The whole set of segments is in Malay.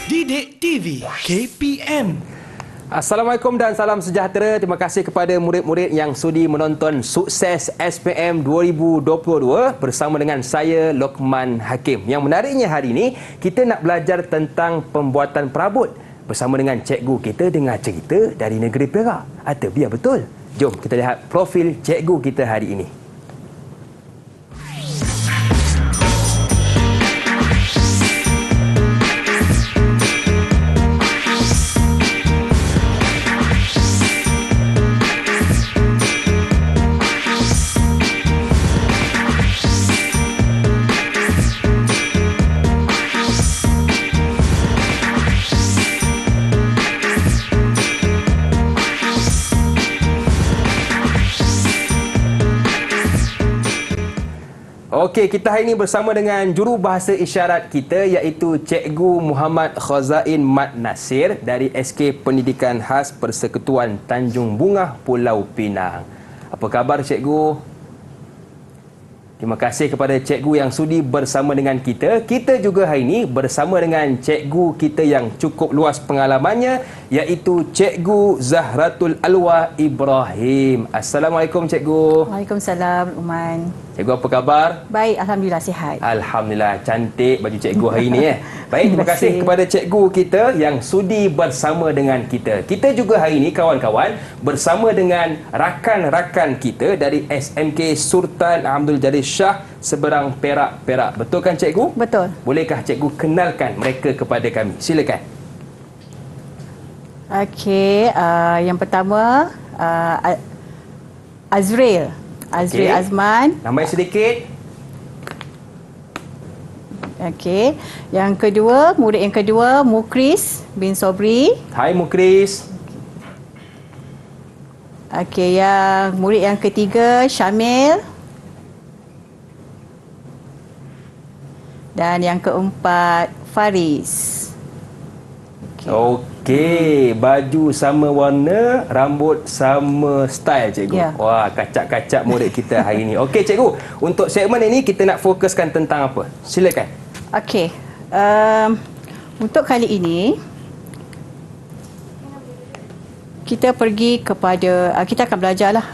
Didik TV KPM. Assalamualaikum dan salam sejahtera. Terima kasih kepada murid-murid yang sudi menonton Sukses SPM 2022 bersama dengan saya, Lokman Hakim. Yang menariknya hari ini, kita nak belajar tentang pembuatan perabot bersama dengan cikgu kita dengar cerita dari negeri Perak. Atau biar betul? Jom kita lihat profil cikgu kita hari ini. Okey, kita hari ini bersama dengan jurubahasa isyarat kita iaitu Cikgu Muhammad Khazain Mat Nasir dari SK Pendidikan Khas Persekutuan Tanjung Bunga, Pulau Pinang. Apa khabar cikgu? Terima kasih kepada cikgu yang sudi bersama dengan kita. Kita juga hari ini bersama dengan cikgu kita yang cukup luas pengalamannya iaitu Cikgu Zahratul Alwa Ibrahim. Assalamualaikum cikgu. Waalaikumsalam Uman. Cikgu apa khabar? Baik, alhamdulillah sihat. Alhamdulillah, cantik baju cikgu hari ini Baik, terima kasih kepada cikgu kita yang sudi bersama dengan kita. Kita juga hari ini kawan-kawan bersama dengan rakan-rakan kita dari SMK Sultan Abdul Jalil Shah Seberang Perak. Betul kan cikgu? Betul. Bolehkah cikgu kenalkan mereka kepada kami? Silakan. Okey, yang pertama Azril Azman. Nama sedikit. Okey. Yang kedua, murid yang kedua Mukris bin Sobri. Hai Mukris. Okey, yang murid yang ketiga Syamil. Dan yang keempat Faris. Okey, baju sama warna, rambut sama style cikgu. Ya. Wah, kacak-kacak murid kita hari ini. Okey cikgu, untuk segmen ini kita nak fokuskan tentang apa? Silakan. Okey. Untuk kali ini kita pergi kepada kita akan belajarlah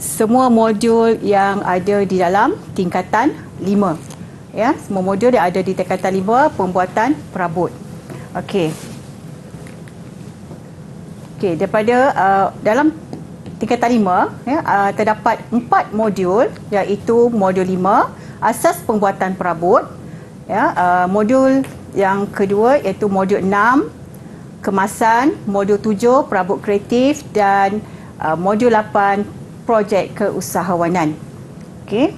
semua modul yang ada di dalam tingkatan 5. Ya, semua modul yang ada di tingkatan 5 pembuatan perabot. Okey. Okey, daripada dalam tingkatan 5 ya, terdapat 4 modul iaitu modul 5 asas pembuatan perabot ya, modul yang kedua iaitu modul 6 kemasan, modul 7 perabot kreatif dan modul 8 projek keusahawanan. Okey.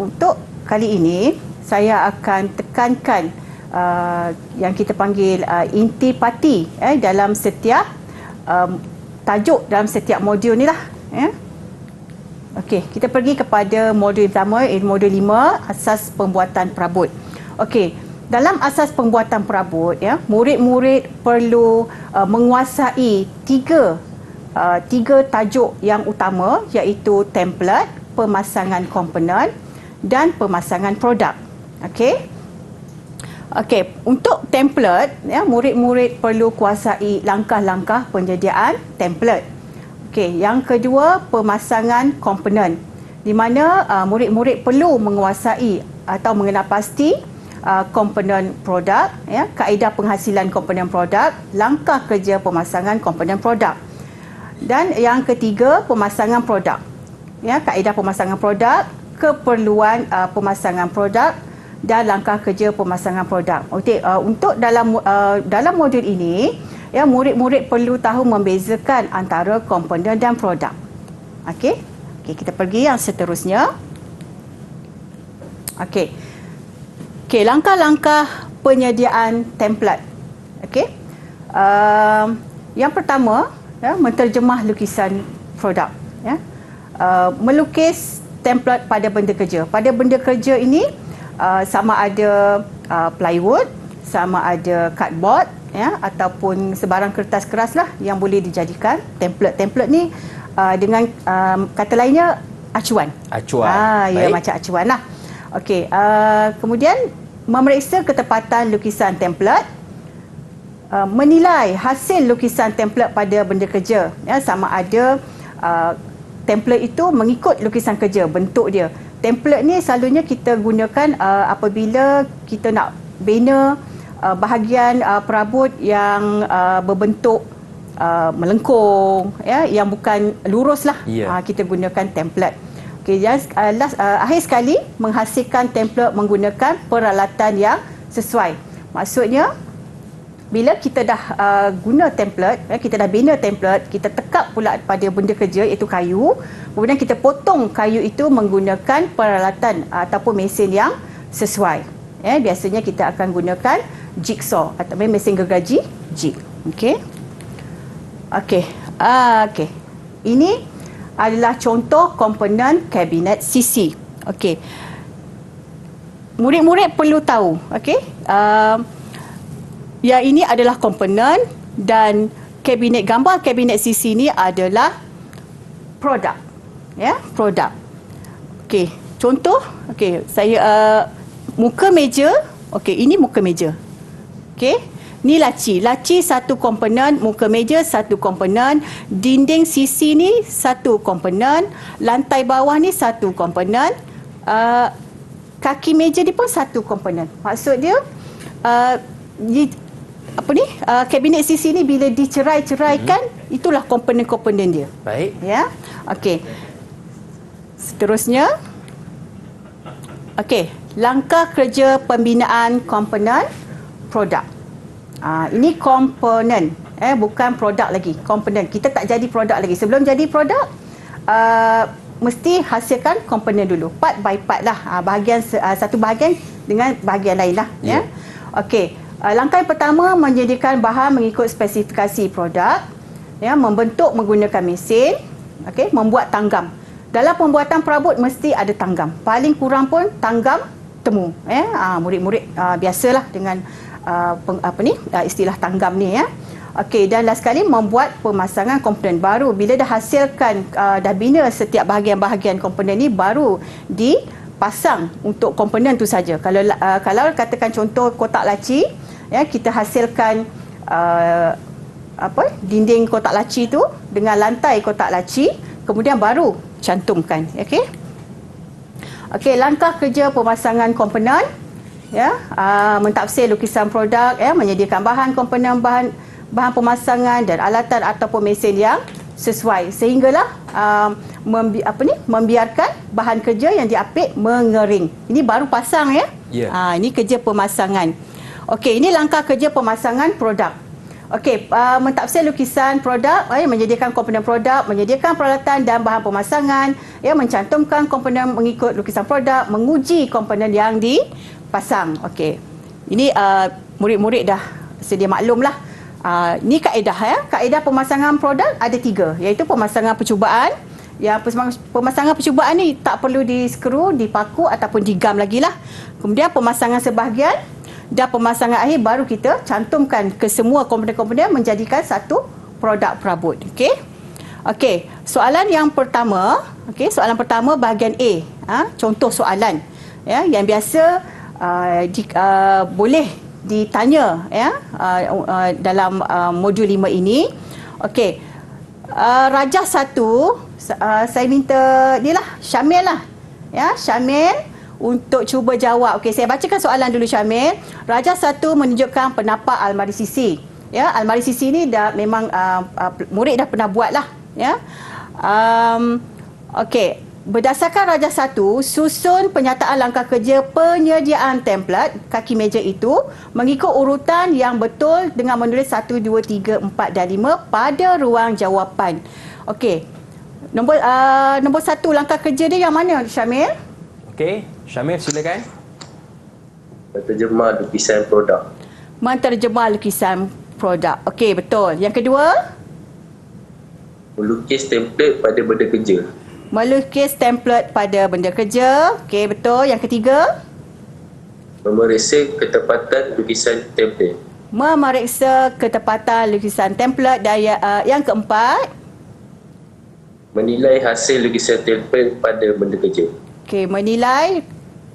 Untuk kali ini saya akan tekankan yang kita panggil intipati dalam setiap tajuk dalam setiap modul ni lah ya. Okey, kita pergi kepada modul pertama iaitu modul 5 asas pembuatan perabot. Okey, dalam asas pembuatan perabot ya, murid-murid perlu menguasai tiga tajuk yang utama iaitu template, pemasangan komponen dan pemasangan produk. Okey. Okey, untuk template ya, murid-murid perlu kuasai langkah-langkah penyediaan template. Okey, yang kedua pemasangan komponen di mana murid-murid perlu menguasai atau mengenal pasti komponen produk ya, kaedah penghasilan komponen produk, langkah kerja pemasangan komponen produk. Dan yang ketiga pemasangan produk. Ya, kaedah pemasangan produk, keperluan pemasangan produk dan langkah kerja pemasangan produk. Okey, untuk dalam modul ini ya, murid-murid perlu tahu membezakan antara komponen dan produk. Okey. Okey, kita pergi yang seterusnya. Okey. Okey, langkah-langkah penyediaan template. Okey. Yang pertama, ya, menterjemah lukisan produk, ya. Melukis template pada benda kerja. Pada benda kerja ini sama ada plywood, sama ada cardboard ya, ataupun sebarang kertas keras lah yang boleh dijadikan template. Template ni dengan kata lainnya acuan. Acuan. Ya, macam acuan lah. Okey, kemudian memeriksa ketepatan lukisan template, menilai hasil lukisan template pada benda kerja, ya, sama ada template itu mengikut lukisan kerja, bentuk dia. Template ni selalunya kita gunakan apabila kita nak bina bahagian perabot yang berbentuk melengkung, ya, yang bukan lurus lah. Kita gunakan template. Okey, akhir sekali menghasilkan template menggunakan peralatan yang sesuai. Maksudnya bila kita dah guna template, kita dah bina template, kita tekap pula pada benda kerja iaitu kayu, kemudian kita potong kayu itu menggunakan peralatan ataupun mesin yang sesuai. Biasanya kita akan gunakan jigsaw atau mesin gergaji jig. Okey. Okey. Ini adalah contoh komponen kabinet CC. Okey. Murid-murid perlu tahu, okey. Yang ini adalah komponen dan gambar kabinet CC ini adalah produk. Ya, produk. Okey, contoh, okey, saya muka meja. Okey, ini muka meja. Okey, ni laci. Laci satu komponen, muka meja satu komponen, dinding CC ni satu komponen, lantai bawah ni satu komponen, kaki meja ni pun satu komponen. Maksud dia kabinet CC ni bila dicerai-ceraikan, itulah komponen-komponen dia. Baik. Ya. Okey. Seterusnya, okey, langkah kerja pembinaan komponen produk. Ini komponen, bukan produk lagi, komponen. Kita tak jadi produk lagi. Sebelum jadi produk, mesti hasilkan komponen dulu. Part by part lah. Satu bahagian dengan bahagian lain lah. Ya. Okey. Langkah yang pertama, menyediakan bahan mengikut spesifikasi produk, ya, membentuk menggunakan mesin, okey, membuat tanggam. Dalam pembuatan perabot mesti ada tanggam. Paling kurang pun tanggam temu. Murid-murid biasalah dengan istilah tanggam ni, ya. Okey, dan last sekali membuat pemasangan komponen baru. Bila dah hasilkan, dah bina setiap bahagian-bahagian komponen ni, baru dipasang untuk komponen tu saja. Kalau katakan contoh kotak laci, ya, kita hasilkan dinding kotak laci tu dengan lantai kotak laci, kemudian baru cantumkan. Okey, langkah kerja pemasangan komponen, ya, mentafsir lukisan produk, ya, menyediakan bahan komponen, bahan pemasangan dan alatan ataupun mesin yang sesuai sehinggalah membiarkan bahan kerja yang diapit mengering. Ini baru pasang, ya. Ini kerja pemasangan. Okey, ini langkah kerja pemasangan produk. Okey, mentafsir lukisan produk, menyediakan komponen produk, menyediakan peralatan dan bahan pemasangan, ya, mencantumkan komponen mengikut lukisan produk, menguji komponen yang dipasang. Okey. Ini murid-murid dah sedia maklumlah. Ini kaedah, ya. Kaedah pemasangan produk ada 3, iaitu pemasangan percubaan. Yang pemasangan percubaan ni tak perlu di-skru, dipaku ataupun digam lagi lah. Kemudian pemasangan sebahagian dan pemasangan akhir baru kita cantumkan ke semua komponen-komponen menjadikan satu produk perabot. Okey, soalan yang pertama, soalan pertama bahagian A. Contoh soalan, ya, yang biasa boleh ditanya, ya, dalam modul 5 ini. Okey, Rajah 1, saya minta dia lah, Syamil lah, ya, Syamil untuk cuba jawab. Okey, saya bacakan soalan dulu, Syamil. Rajah 1 menunjukkan penapak almari sisi. Ya, almari sisi ni dah memang murid dah pernah buat lah, ya. Okey, berdasarkan Rajah 1, susun penyataan langkah kerja penyediaan template kaki meja itu mengikut urutan yang betul dengan menulis 1, 2, 3, 4 dan 5 pada ruang jawapan. Okey. Nombor 1 langkah kerja dia yang mana, Syamil? Okey, Syamil silakan. Menterjemah lukisan produk. Menterjemah lukisan produk. Okey, betul. Yang kedua? Melukis template pada benda kerja. Melukis template pada benda kerja. Okey, betul. Yang ketiga? Memeriksa ketepatan lukisan template. Memeriksa ketepatan lukisan template. Dan yang keempat? Menilai hasil lukisan template pada benda kerja. Okey, menilai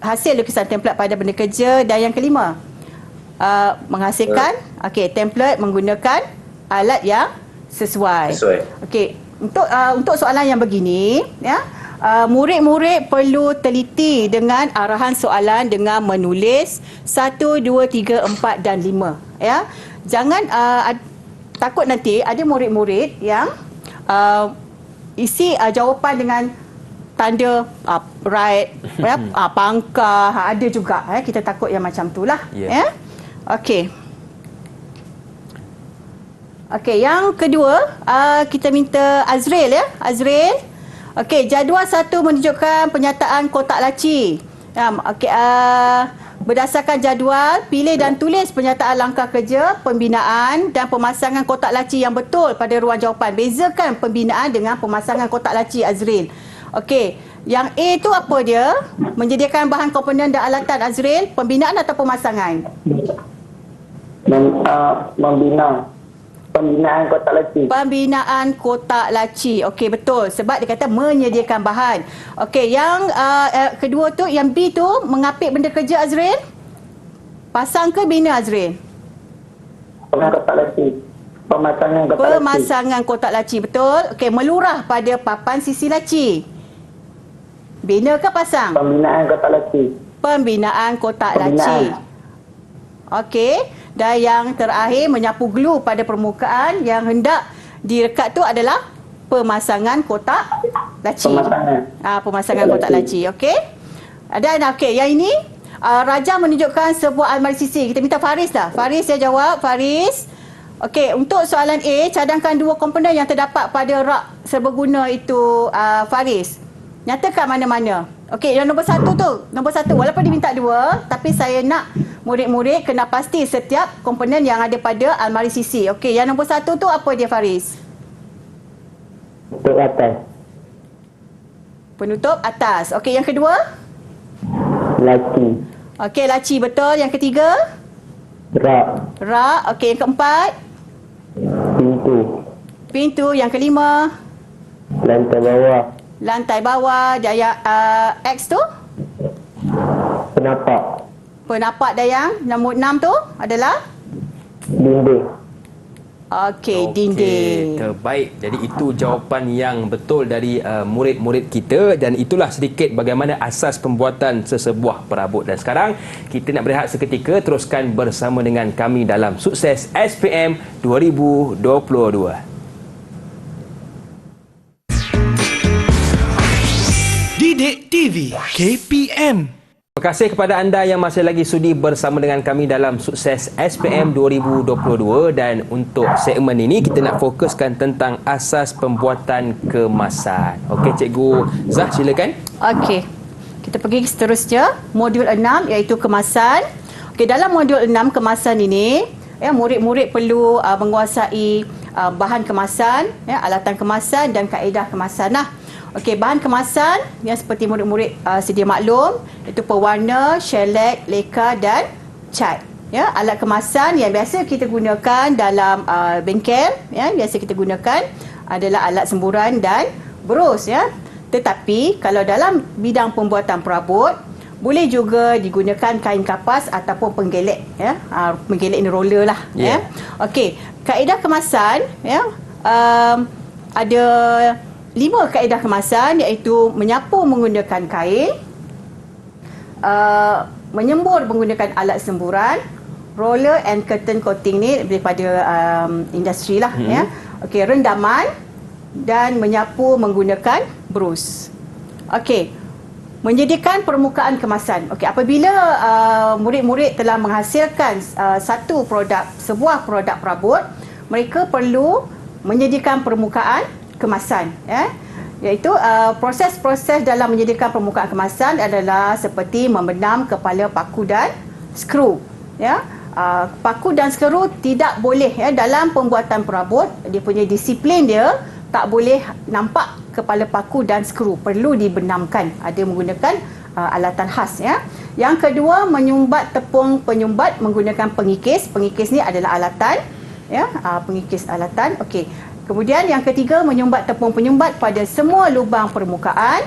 hasil lukisan template pada benda kerja. Dan yang kelima, menghasilkan template menggunakan alat yang sesuai. Okey, untuk soalan yang begini, ya, murid-murid perlu teliti dengan arahan soalan dengan menulis 1, 2, 3, 4 dan 5. Ya, jangan takut nanti ada murid-murid yang isi jawapan dengan tanda right, pangkah, ada juga. Kita takut yang macam itulah. Ya. Okey. Okey, yang kedua, kita minta Azril, ya. Azril. Okey, jadual 1 menunjukkan penyataan kotak laci. Okey, berdasarkan jadual, pilih dan tulis penyataan langkah kerja, pembinaan dan pemasangan kotak laci yang betul pada ruang jawapan. Bezakan pembinaan dengan pemasangan kotak laci, Azril. Okey, yang A tu apa dia? Menyediakan bahan komponen dan alatan, Azril. Pembinaan atau pemasangan? Membina. Pembinaan kotak laci. Pembinaan kotak laci. Okey, betul. Sebab dia kata menyediakan bahan. Okey, yang kedua tu, yang B tu, mengapit benda kerja, Azril. Pasang ke bina, Azril? Kotak laci. Pemasangan kotak laci. Pemasangan kotak laci, betul. Okey, melurah pada papan sisi laci. Bina ke pasang? Pembinaan kotak laci. Pembinaan kotak laci. Okey. Dan yang terakhir, menyapu glue pada permukaan yang hendak direkat tu adalah pemasangan kotak laci. Pemasangan kotak laci. Okey. Dan yang ini Raja menunjukkan sebuah almari sisi. Kita minta Faris dah. Faris yang jawab. Faris. Okey, untuk soalan A, cadangkan 2 komponen yang terdapat pada rak serbaguna itu, Faris. Nyatakan mana-mana. Okey, yang nombor 1 tu. Nombor 1, walaupun diminta 2, tapi saya nak murid-murid kena pasti setiap komponen yang ada pada almari sisi. Okey, yang nombor 1 tu apa dia, Faris? Penutup atas. Penutup atas. Okey, yang kedua? Laci. Okey, laci, betul. Yang ketiga? Rak. Rak. Okey, yang keempat? Pintu. Pintu. Yang kelima? Lantai bawah. Lantai bawah. Dan yang X tu? Penapak. Penapak. Dan yang nombor 6 tu adalah? Dinding. Okey, dinding. Terbaik. Jadi itu jawapan yang betul dari murid-murid kita, dan itulah sedikit bagaimana asas pembuatan sesebuah perabot. Dan sekarang kita nak berehat seketika. Teruskan bersama dengan kami dalam Sukses SPM 2022. Didik TV KPM. Terima kasih kepada anda yang masih lagi sudi bersama dengan kami dalam Sukses SPM 2022, dan untuk segmen ini kita nak fokuskan tentang asas pembuatan kemasan. Okey, Cikgu Zah, silakan. Okey. Kita pergi seterusnya, modul 6 iaitu kemasan. Okey, dalam modul 6 kemasan ini, ya, murid-murid perlu menguasai bahan kemasan, ya, alatan kemasan dan kaedah kemasan. Okey, bahan kemasan yang seperti murid-murid sedia maklum, itu pewarna, shellac, leka dan cat. Ya, alat kemasan yang biasa kita gunakan dalam bengkel, ya, biasa kita gunakan adalah alat semburan dan berus, ya. Tetapi kalau dalam bidang pembuatan perabot, boleh juga digunakan kain kapas ataupun penggelek, ya. Penggelek ni roller lah, ya. Okey, kaedah kemasan, ya, ada 5 kaedah kemasan, iaitu menyapu menggunakan kain, menyembur menggunakan alat semburan, roller and curtain coating ni daripada industri lah, ya. Okey, rendaman dan menyapu menggunakan brus. Okey, menyediakan permukaan kemasan. Okey, apabila murid-murid telah menghasilkan sebuah produk perabot, mereka perlu menyediakan permukaan kemasan, ya. Iaitu proses-proses dalam menyediakan permukaan kemasan adalah seperti membenam kepala paku dan skru, ya. Paku dan skru tidak boleh, ya, dalam pembuatan perabot, dia punya disiplin dia tak boleh nampak kepala paku dan skru, perlu dibenamkan, ada menggunakan alatan khas, ya. Yang kedua, menyumbat tepung penyumbat menggunakan pengikis. Pengikis ni adalah alatan, ya, pengikis alatan. Okey. Kemudian yang ketiga, menyumbat tepung penyumbat pada semua lubang permukaan.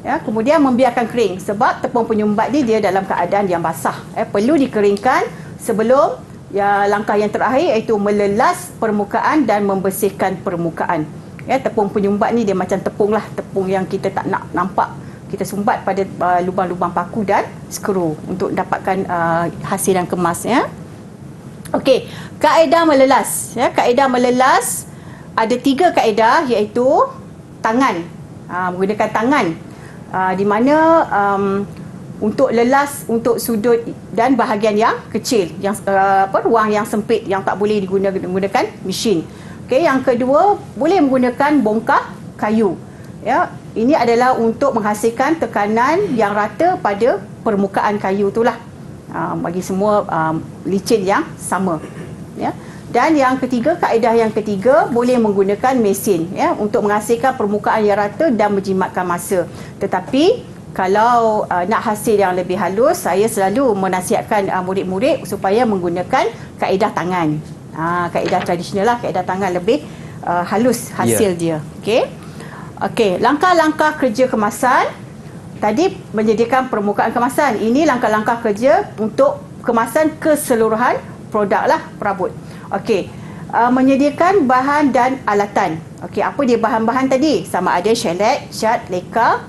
Ya, kemudian membiarkan kering sebab tepung penyumbat ni dia dalam keadaan yang basah. Perlu dikeringkan sebelum langkah yang terakhir iaitu melelas permukaan dan membersihkan permukaan. Tepung penyumbat ni dia macam tepung lah, tepung yang kita tak nak nampak. Kita sumbat pada lubang-lubang paku dan skru untuk dapatkan hasil yang kemas. Okey, kaedah melelas. Kaedah melelas ada 3 kaedah iaitu tangan. Menggunakan tangan. Di mana untuk lelas untuk sudut dan bahagian yang kecil, yang ruang yang sempit yang tak boleh digunakan mesin. Okey, yang kedua boleh menggunakan bongkah kayu. Ini adalah untuk menghasilkan tekanan yang rata pada permukaan kayu itulah. Bagi semua licin yang sama. Dan yang ketiga, kaedah yang ketiga boleh menggunakan mesin untuk menghasilkan permukaan yang rata dan menjimatkan masa. Tetapi kalau nak hasil yang lebih halus, saya selalu menasihatkan murid-murid supaya menggunakan kaedah tangan. Kaedah tradisional lah, kaedah tangan lebih halus hasil dia. Okey, langkah-langkah kerja kemasan. Tadi menyediakan permukaan kemasan. Ini langkah-langkah kerja untuk kemasan keseluruhan produk lah, perabot. Okey, menyediakan bahan dan alatan. Okey, apa dia bahan-bahan tadi? Sama ada shellac, cat, leka,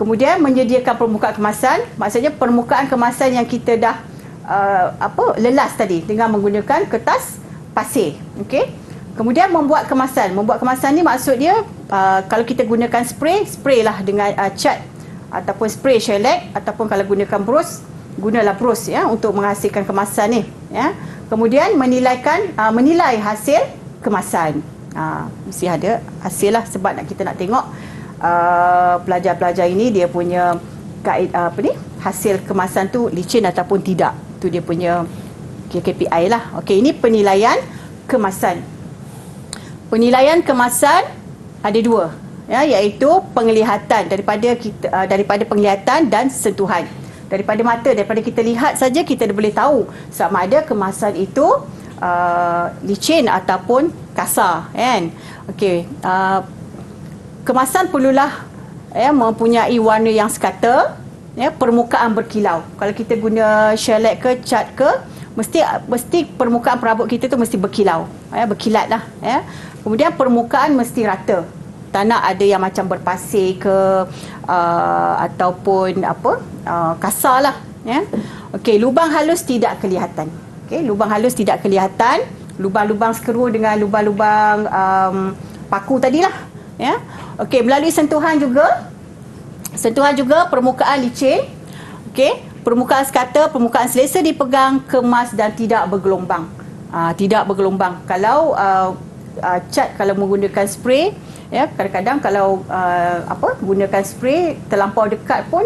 kemudian menyediakan permukaan kemasan. Maksudnya permukaan kemasan yang kita dah lelas tadi dengan menggunakan kertas pasir. Okey. Kemudian membuat kemasan. Membuat kemasan ni maksud dia kalau kita gunakan spray lah dengan cat ataupun spray shellac, ataupun kalau gunakan brush, gunalah brush untuk menghasilkan kemasan ni. Kemudian menilai hasil kemasan. Mesti ada hasil lah sebab kita nak tengok pelajar-pelajar ini dia punya hasil kemasan tu licin ataupun tidak. Tu dia punya KPI lah. Okey, ini penilaian kemasan. Penilaian kemasan ada 2, iaitu penglihatan daripada penglihatan dan sentuhan. Daripada mata, daripada kita lihat saja kita boleh tahu sama ada kemasan itu licin ataupun kasar, kan? Okey, kemasan perlulah mempunyai warna yang sekata, permukaan berkilau. Kalau kita guna shellac ke cat ke, mesti permukaan perabot kita tu mesti berkilau, berkilat lah. Kemudian permukaan mesti rata. Tak nak ada yang macam berpasir ke ataupun kasar lah. Okey, lubang halus tidak kelihatan. Okey, lubang halus tidak kelihatan. Lubang-lubang skru dengan lubang-lubang paku tadilah. Okey, melalui sentuhan juga. Sentuhan juga permukaan licin. Okey, permukaan sekata, permukaan selesa dipegang, kemas dan tidak bergelombang. Tidak bergelombang. Kalau cat kalau menggunakan spray, kadang-kadang kalau gunakan spray terlampau dekat pun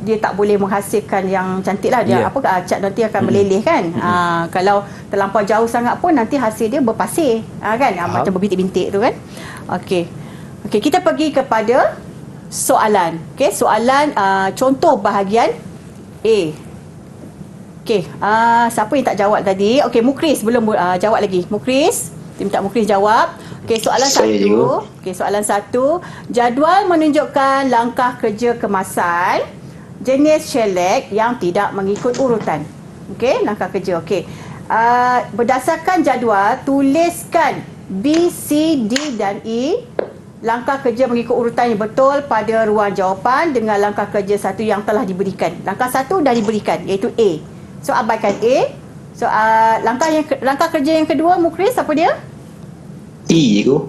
dia tak boleh menghasilkan yang cantik lah. Dia cat nanti akan meleleh kan. Kalau terlampau jauh sangat pun nanti hasil dia berpasir, kan, macam berbintik-bintik tu kan. Okey, kita pergi kepada soalan. Okey, soalan contoh bahagian A. Okey, siapa yang tak jawab tadi? Okey, Mukris belum jawab lagi. Mukris, kita minta Mukris jawab. Okey, soalan 1. Okey, soalan 1. Jadual menunjukkan langkah kerja kemasan jenis shellac yang tidak mengikut urutan. Okey, langkah kerja. Okey. Berdasarkan jadual, tuliskan B, C, D dan E. Langkah kerja mengikut urutan yang betul pada ruang jawapan dengan langkah kerja 1 yang telah diberikan. Langkah 1 dah diberikan, iaitu A. So, abaikan A. So, langkah kerja yang kedua, Mukris, apa dia? E tu.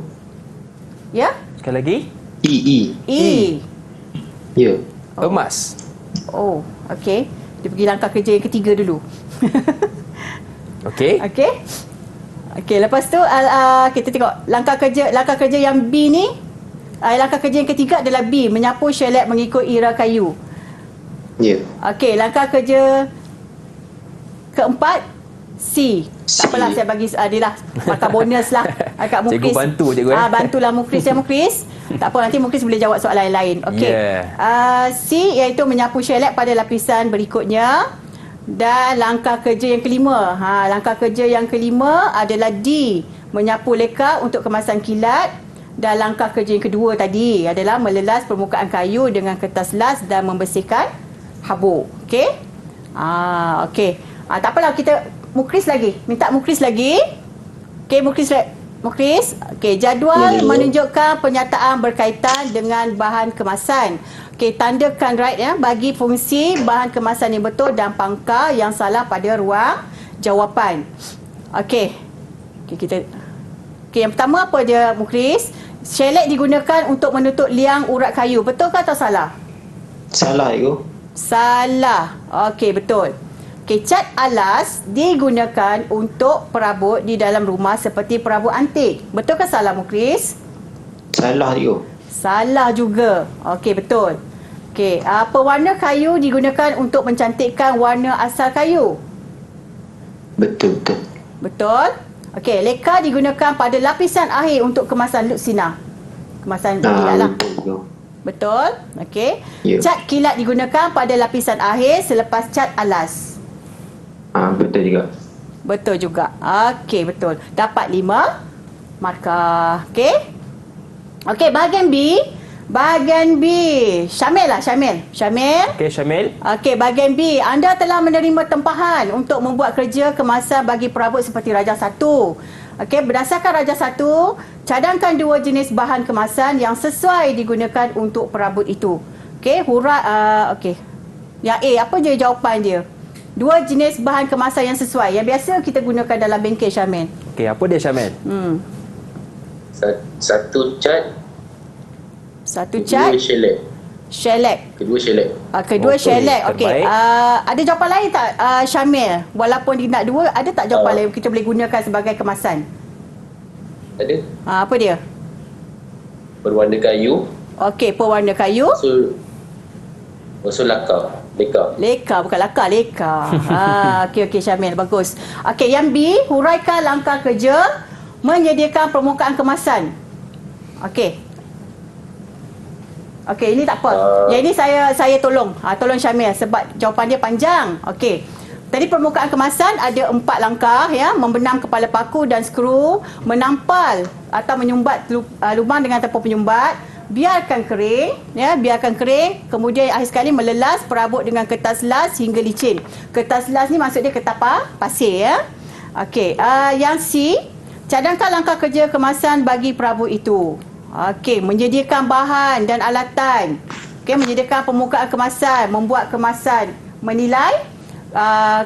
Ya? Sekali lagi. E. Ya. Emas. Oh, okey. Dia pergi langkah kerja yang ketiga dulu. Okey. Okey, lepas tu kita tengok langkah kerja yang B ni. Langkah kerja yang ketiga adalah B, menyapu shellac mengikut ira kayu. Ya. Okey, langkah kerja keempat C. Tak apalah, saya bagi dia lah markah bonus lah kat Mukris. Cikgu bantu cikgu. Bantulah Mukris ya Mukris. Tak apa, nanti Mukris boleh jawab soalan lain. Okey. C iaitu menyapu shellac pada lapisan berikutnya. Dan langkah kerja yang kelima. Langkah kerja yang kelima adalah D, menyapu leka untuk kemasan kilat. Dan langkah kerja yang kedua tadi adalah melelas permukaan kayu dengan kertas las dan membersihkan habuk. Okey? Okey. Tak apalah, kita mukris lagi. Minta mukris lagi. Okey, mukris. Okey, jadual menunjukkan pernyataan berkaitan dengan bahan kemasan. Okey, tandakan right ya bagi fungsi bahan kemasan yang betul dan pangkal yang salah pada ruang jawapan. Okey. Okey, yang pertama apa dia mukris? Shellac digunakan untuk menutup liang urat kayu. Betul ke atau salah? Salah itu. Salah. Okey, betul. Okey, cat alas digunakan untuk perabot di dalam rumah seperti perabot antik. Betul ke salah, Mukris? Salah itu. Salah juga. Okey, betul. Okey, pewarna kayu digunakan untuk mencantikkan warna asal kayu. Betul. Betul. Okey, leka digunakan pada lapisan akhir untuk kemasan lutsina. Kemasan kilat lah. Betul itu. Betul. Okey. Ya. Cat kilat digunakan pada lapisan akhir selepas cat alas. Betul juga. Betul juga. Okey, betul. Dapat 5 markah. Okey. Okey, bahagian B. Bahagian B. Syamil lah, Syamil. Okey, Syamil. Okey, bahagian B. Anda telah menerima tempahan untuk membuat kerja kemasan bagi perabot seperti Raja 1. Okey, berdasarkan Raja 1, cadangkan 2 jenis bahan kemasan yang sesuai digunakan untuk perabot itu. Okey, okey. Yang A, apa je jawapan dia? 2 jenis bahan kemasan yang sesuai. Yang biasa kita gunakan dalam bengkel, Syamil. Okey, apa dia, Syamil? Satu cat, Satu cat. kedua shellac. Shellac. Kedua shellac. Kedua Okey, shellac. Okey. terbaik. Ada jawapan lain tak, Syamil? Walaupun dia nak 2, ada tak jawapan lain kita boleh gunakan sebagai kemasan? Ada Apa dia? berwarna kayu, Okey, pewarna kayu. so laka. Leka, bukan laka, leka. Okey, Syamil, bagus. Okey, yang B, huraikan langkah kerja menyediakan permukaan kemasan. Okey. Okey, ini tak apa. Yang ini saya tolong. Tolong Syamil sebab jawapan dia panjang. Okey. Tadi permukaan kemasan ada 4 langkah ya, membenam kepala paku dan skru, menampal atau menyumbat lubang dengan tepung penyumbat, biarkan kering ya, biarkan kering, kemudian akhir sekali melelas perabot dengan kertas las hingga licin. Kertas las ni maksud dia kertas pasir ya. Okey, yang C, cadangkan langkah kerja kemasan bagi perabot itu. Okey, menyediakan bahan dan alatan. Okey, menyediakan permukaan kemasan, membuat kemasan, menilai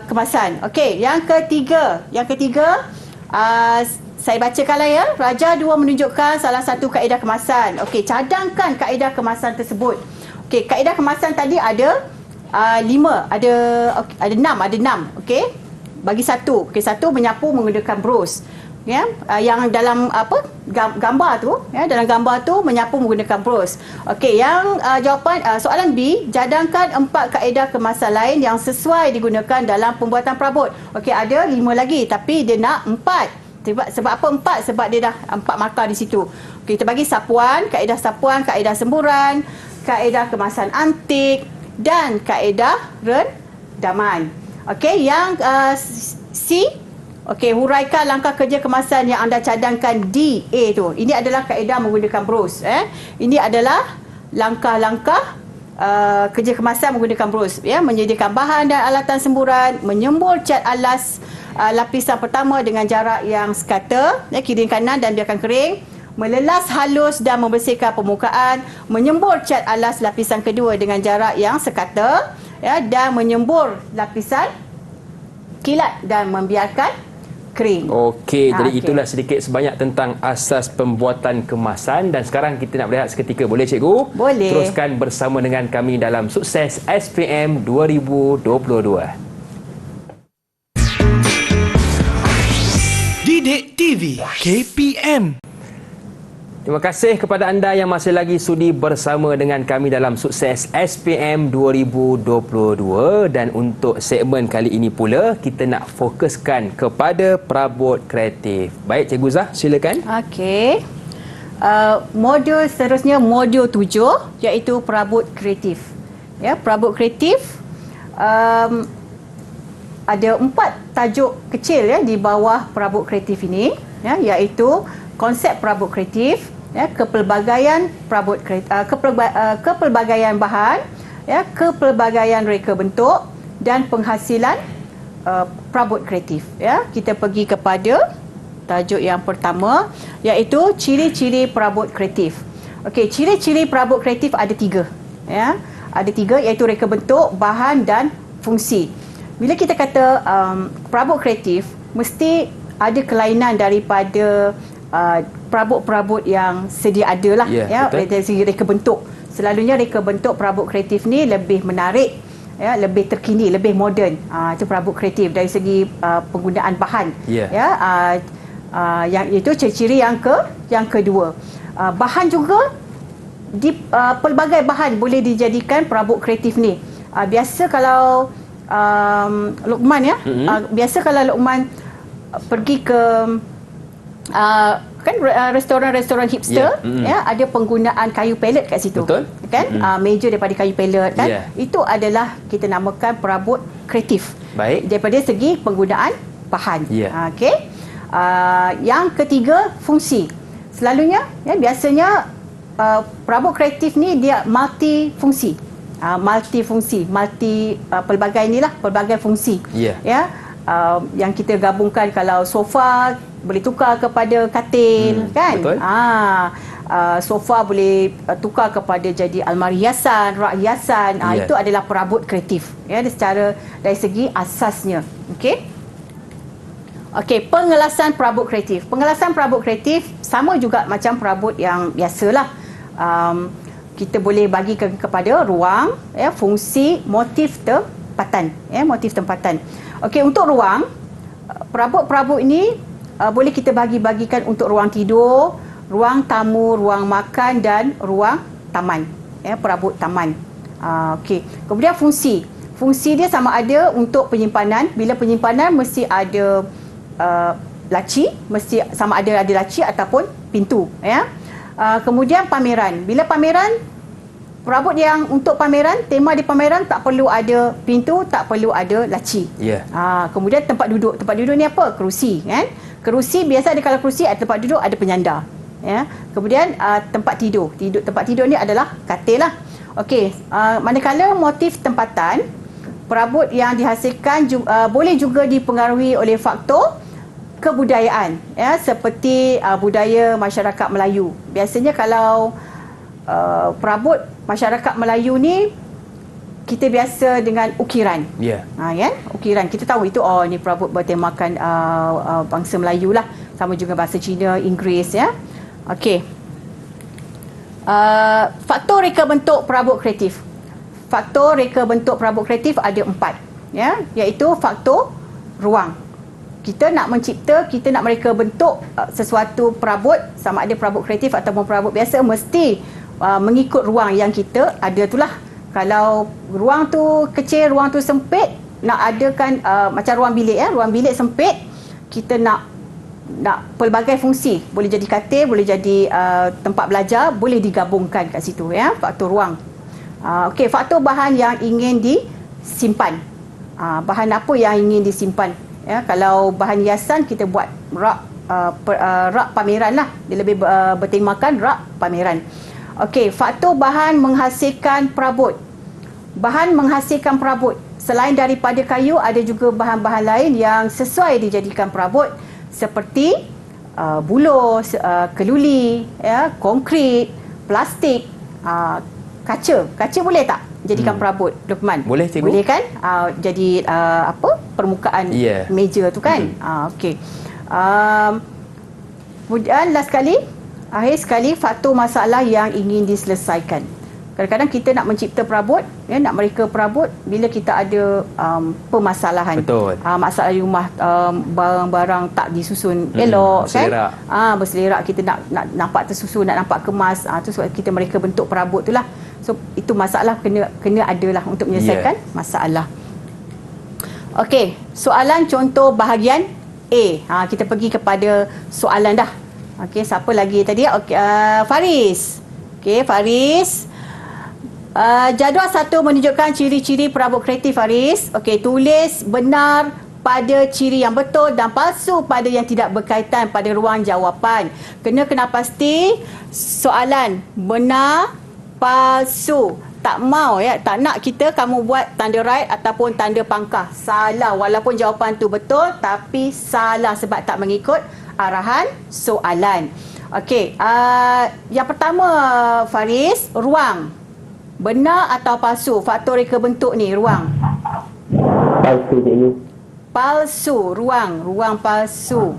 kemasan. Okey, yang ketiga, saya bacakanlah ya. Raja 2 menunjukkan salah satu kaedah kemasan. Okey, cadangkan kaedah kemasan tersebut. Okey, kaedah kemasan tadi ada 5, ada 6. Okey. Bagi 1. Okey, 1 menyapu menggunakan bros. Ya, yang dalam gambar tu ya, dalam gambar tu menyapu menggunakan bros. Okey, yang jawapan soalan B, cadangkan 4 kaedah kemasan lain yang sesuai digunakan dalam pembuatan perabot. Okey, ada 5 lagi tapi dia nak 4. Sebab apa 4? Sebab dia dah 4 markah di situ. Okey, kita bagi sapuan, kaedah semburan, kaedah kemasan antik dan kaedah rendaman. Okey, yang C, okey, huraikan langkah kerja kemasan yang anda cadangkan D, A tu. Ini adalah kaedah menggunakan bros. Ini adalah langkah-langkah kerja kemasan menggunakan bros. Ya, menyediakan bahan dan alatan semburan, menyembur cat alas lapisan pertama dengan jarak yang sekata, ya, kiri kanan dan biarkan kering. Melelas halus dan membersihkan permukaan, menyembur cat alas lapisan kedua dengan jarak yang sekata, ya, dan menyembur lapisan kilat dan membiarkan kering. Okey, jadi itulah sedikit sebanyak tentang asas pembuatan kemasan dan sekarang kita nak berehat seketika. Boleh cikgu? Boleh. Teruskan bersama dengan kami dalam Sukses SPM 2022. Didik TV KPM. Terima kasih kepada anda yang masih lagi sudi bersama dengan kami dalam Sukses SPM 2022 dan untuk segmen kali ini pula kita nak fokuskan kepada perabot kreatif. Baik, Cikgu Zah, silakan. Okey. Modul seterusnya modul 7 iaitu perabot kreatif. Ya, perabot kreatif ada 4 tajuk kecil ya di bawah perabot kreatif ini ya, iaitu konsep perabot kreatif, ya, kepelbagaian perabot kepelbagaian bahan, ya, kepelbagaian reka bentuk dan penghasilan perabot kreatif. Ya, kita pergi kepada tajuk yang pertama, iaitu ciri-ciri perabot kreatif. Okey, ciri-ciri perabot kreatif ada 3. Ya, ada 3, iaitu reka bentuk, bahan dan fungsi. Bila kita kata perabot kreatif, mesti ada kelainan daripada perabot-perabot yang sedia ada lah. Ya, dari segi reka bentuk. Selalunya reka bentuk perabot kreatif ni lebih menarik, ya, lebih terkini, lebih moden. Itu perabot kreatif dari segi penggunaan bahan. Ya. Yang itu ciri-ciri yang kedua. Bahan juga pelbagai bahan boleh dijadikan perabot kreatif ni. Biasa kalau Luqman, ya, biasa kalau Luqman pergi ke kan restoran-restoran hipster, ya, ada penggunaan kayu pellet kat situ. Betul. Kan? Meja daripada kayu pellet kan. Ya. Itu adalah kita namakan perabot kreatif. Baik. Daripada segi penggunaan bahan. Ya. Okey. Yang ketiga, fungsi. Selalunya, ya, biasanya perabot kreatif ni dia multifungsi. Pelbagai inilah, pelbagai fungsi. Ya. Ya. Yang kita gabungkan, kalau sofa boleh tukar kepada katil, kan? Betul. Sofa boleh tukar kepada jadi almari hiasan, rak hiasan. Ya. Itu adalah perabot kreatif, ya, secara dari segi asasnya. Okey. Okey, pengelasan perabot kreatif. Pengelasan perabot kreatif sama juga macam perabot yang biasalah. Kita boleh bagikan kepada ruang, ya, fungsi, motif tempatan, ya, motif tempatan. Okey, untuk ruang, perabot-perabot ini boleh kita bagikan untuk ruang tidur, ruang tamu, ruang makan dan ruang taman, ya, perabot taman. Okey, kemudian fungsi. Fungsi dia sama ada untuk penyimpanan. Bila penyimpanan mesti ada laci, mesti sama ada laci ataupun pintu, ya. Kemudian pameran. Bila pameran, perabot yang untuk pameran, tema di pameran tak perlu ada pintu, tak perlu ada laci. Ya. Kemudian tempat duduk. Tempat duduk ni apa? Kerusi, kan? Kerusi biasa ada, kalau kerusi ada tempat duduk, ada penyandar. Ya. Kemudian tempat tidur. Tempat tidur ni adalah katil lah. Okey, manakala motif tempatan, perabot yang dihasilkan boleh juga dipengaruhi oleh faktor kebudayaan, ya, seperti budaya masyarakat Melayu. Biasanya kalau perabot masyarakat Melayu ni, kita biasa dengan ukiran. Ya. Kan? Ukiran. Kita tahu itu, ni perabot bertemakan bangsa Melayu lah. Sama juga bahasa Cina, Inggeris, ya. Okey. Faktor reka bentuk perabot kreatif. Faktor reka bentuk perabot kreatif ada 4, ya, iaitu faktor ruang. Kita nak mencipta, kita nak mereka bentuk sesuatu perabot, sama ada perabot kreatif ataupun perabot biasa, mesti mengikut ruang yang kita ada tu lah. Kalau ruang tu kecil, ruang tu sempit, nak adakan macam ruang bilik, ya, ruang bilik sempit, kita nak pelbagai fungsi, boleh jadi katil, boleh jadi tempat belajar, boleh digabungkan kat situ, ya, faktor ruang. Okey, faktor bahan yang ingin disimpan. Bahan apa yang ingin disimpan? Ya, kalau bahan hiasan, kita buat rak pameran lah. Dia lebih bertemakan rak pameran. Okey, faktor bahan menghasilkan perabot. Bahan menghasilkan perabot. Selain daripada kayu, ada juga bahan-bahan lain yang sesuai dijadikan perabot, seperti bulos, keluli, ya, konkrit, plastik, kaca. Kaca boleh tak jadikan perabot, Luqman? Boleh, cikgu. Boleh kan? Jadi permukaan meja tu kan? Okey. Kemudian akhir sekali, faktor masalah yang ingin diselesaikan. Kadang-kadang kita nak mencipta perabot, ya, nak mereka perabot bila kita ada permasalahan. Betul. Masalah di rumah, barang-barang tak disusun elok, berselerak. kan? Berselerak, kita nak nampak tersusun, nak nampak kemas. Tu sebab kita mereka bentuk perabot tu lah. So itu masalah kena adalah untuk menyelesaikan masalah. Okey, soalan contoh bahagian A. Kita pergi kepada soalan dah. Okey, siapa lagi tadi? Okey, Faris. Okey, Faris. Jadual 1 menunjukkan ciri-ciri perabot kreatif, Faris. Okey, tulis benar pada ciri yang betul dan palsu pada yang tidak berkaitan pada ruang jawapan. Kena pasti soalan benar, palsu. Tak mau ya, tak nak kita kamu buat tanda right ataupun tanda pangkah. Salah, walaupun jawapan tu betul tapi salah sebab tak mengikut arahan soalan. Okey, yang pertama Faris, ruang. Benar atau palsu? Faktor reka bentuk ni, ruang. Palsu cikgu. Palsu, ruang palsu.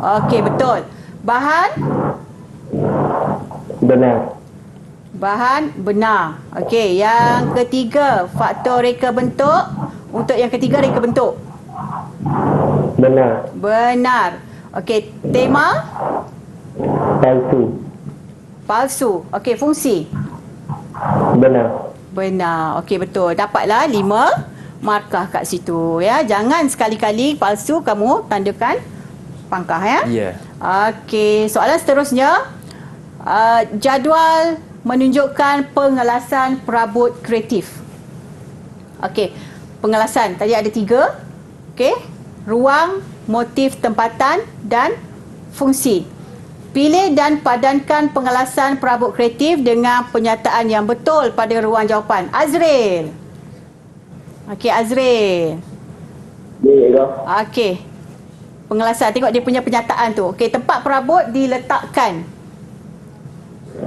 Okey, betul. Bahan? Benar. Bahan benar. Okey, yang ketiga, faktor reka bentuk. Untuk yang ketiga, reka bentuk. Benar. Benar. Okey, tema? Palsu. Palsu. Okey, fungsi? Benar. Benar. Okey, betul. Dapatlah 5 markah kat situ ya. Jangan sekali-kali palsu kamu tandakan pangkah ya. Ya. Okey, soalan seterusnya. Jadual menunjukkan pengelasan perabot kreatif. Okey, pengelasan tadi ada 3. Okey, ruang, motif tempatan dan fungsi. Pilih dan padankan pengelasan perabot kreatif dengan penyataan yang betul pada ruang jawapan. Azril. Okey, Azril. Ya, cikgu. Okey. Pengelasan, tengok dia punya penyataan tu. Okey, tempat perabot diletakkan.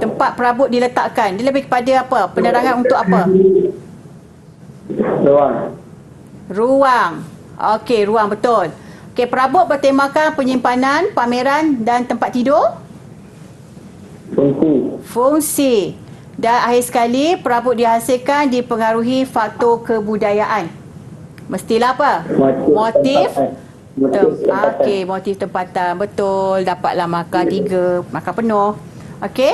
Tempat perabot diletakkan. Dia lebih kepada apa? Penerangan untuk apa? Ruang. Ruang. Okey, ruang betul. Okey, perabot bertemakan penyimpanan, pameran dan tempat tidur. Fungsi. Fungsi. Dan akhir sekali, perabot dihasilkan dipengaruhi faktor kebudayaan. Mestilah apa? Motif. Okey, motif tempatan. Betul. Dapatlah markah 3. Markah penuh. Okey.